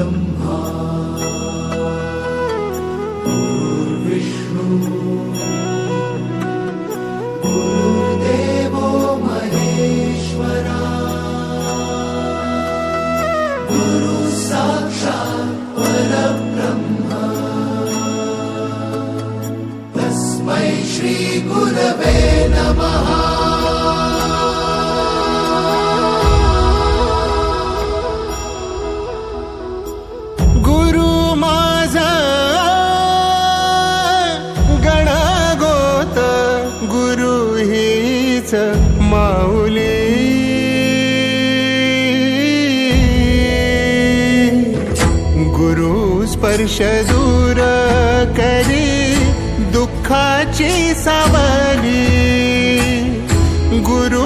परब्रह्मा गुरुर्विष्णु गुरुर्देवो महेश्वरा गुरु साक्षात् परब्रह्मा तस्मै श्री गुरवे नमः। गुरु हीच माऊली गुरु स्पर्श दूर करी दुःखाची सावली गुरु